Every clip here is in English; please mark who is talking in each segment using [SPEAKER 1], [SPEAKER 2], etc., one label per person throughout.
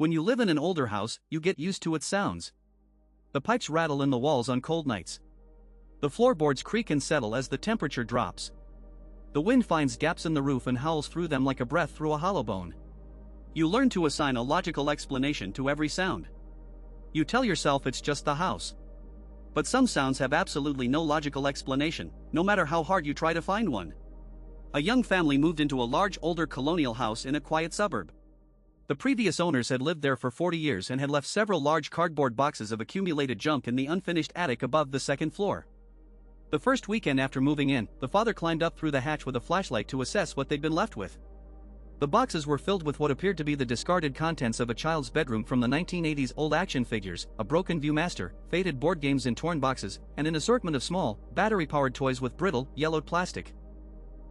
[SPEAKER 1] When you live in an older house, you get used to its sounds. The pipes rattle in the walls on cold nights. The floorboards creak and settle as the temperature drops. The wind finds gaps in the roof and howls through them like a breath through a hollow bone. You learn to assign a logical explanation to every sound. You tell yourself it's just the house. But some sounds have absolutely no logical explanation, no matter how hard you try to find one. A young family moved into a large older colonial house in a quiet suburb. The previous owners had lived there for 40 years and had left several large cardboard boxes of accumulated junk in the unfinished attic above the second floor. The first weekend after moving in, the father climbed up through the hatch with a flashlight to assess what they'd been left with. The boxes were filled with what appeared to be the discarded contents of a child's bedroom from the 1980s old action figures, a broken Viewmaster, faded board games in torn boxes, and an assortment of small, battery-powered toys with brittle, yellowed plastic.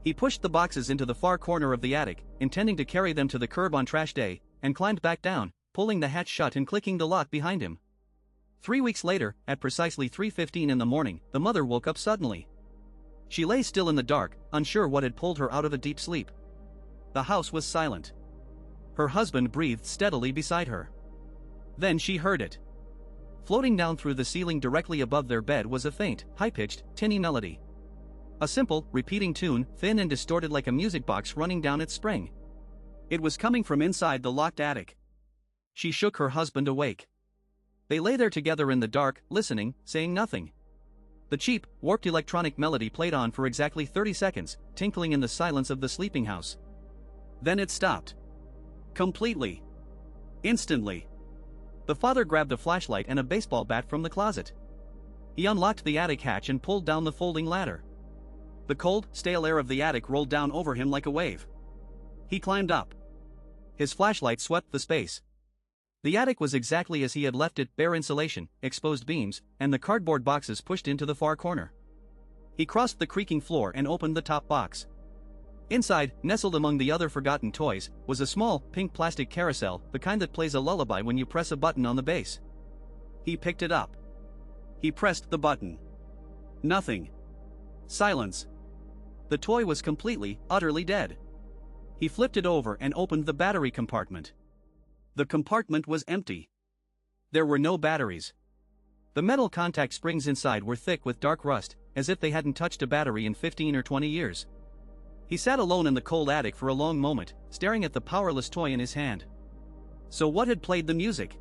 [SPEAKER 1] He pushed the boxes into the far corner of the attic, intending to carry them to the curb on trash day, and climbed back down, pulling the hatch shut and clicking the lock behind him. 3 weeks later, at precisely 3:15 in the morning, the mother woke up suddenly. She lay still in the dark, unsure what had pulled her out of a deep sleep. The house was silent. Her husband breathed steadily beside her. Then she heard it. Floating down through the ceiling directly above their bed was a faint, high-pitched, tinny melody. A simple, repeating tune, thin and distorted like a music box running down its spring. It was coming from inside the locked attic. She shook her husband awake. They lay there together in the dark, listening, saying nothing. The cheap, warped electronic melody played on for exactly 30 seconds, tinkling in the silence of the sleeping house. Then it stopped. Completely. Instantly. The father grabbed a flashlight and a baseball bat from the closet. He unlocked the attic hatch and pulled down the folding ladder. The cold, stale air of the attic rolled down over him like a wave. He climbed up. His flashlight swept the space. The attic was exactly as he had left it, bare insulation, exposed beams, and the cardboard boxes pushed into the far corner. He crossed the creaking floor and opened the top box. Inside, nestled among the other forgotten toys, was a small, pink plastic carousel, the kind that plays a lullaby when you press a button on the base. He picked it up. He pressed the button. Nothing. Silence. The toy was completely, utterly dead. He flipped it over and opened the battery compartment. The compartment was empty. There were no batteries. The metal contact springs inside were thick with dark rust, as if they hadn't touched a battery in 15 or 20 years. He sat alone in the cold attic for a long moment, staring at the powerless toy in his hand. So what had played the music?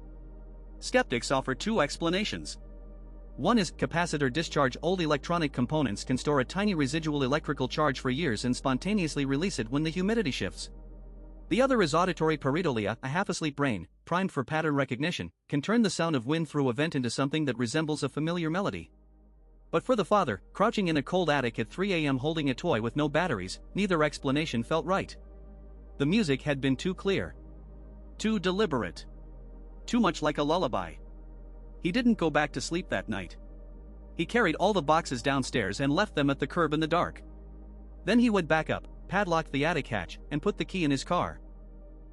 [SPEAKER 1] Skeptics offer two explanations. One is, capacitor discharge. Old electronic components can store a tiny residual electrical charge for years and spontaneously release it when the humidity shifts. The other is auditory pareidolia. A half-asleep brain, primed for pattern recognition, can turn the sound of wind through a vent into something that resembles a familiar melody. But for the father, crouching in a cold attic at 3 a.m. holding a toy with no batteries, neither explanation felt right. The music had been too clear. Too deliberate. Too much like a lullaby. He didn't go back to sleep that night. He carried all the boxes downstairs and left them at the curb in the dark. Then he went back up, padlocked the attic hatch, and put the key in his car.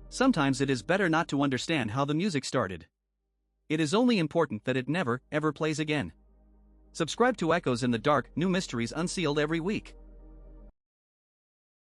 [SPEAKER 1] Sometimes it is better not to understand how the music started. It is only important that it never, ever plays again. Subscribe to Echoes in the Dark, new mysteries unsealed every week.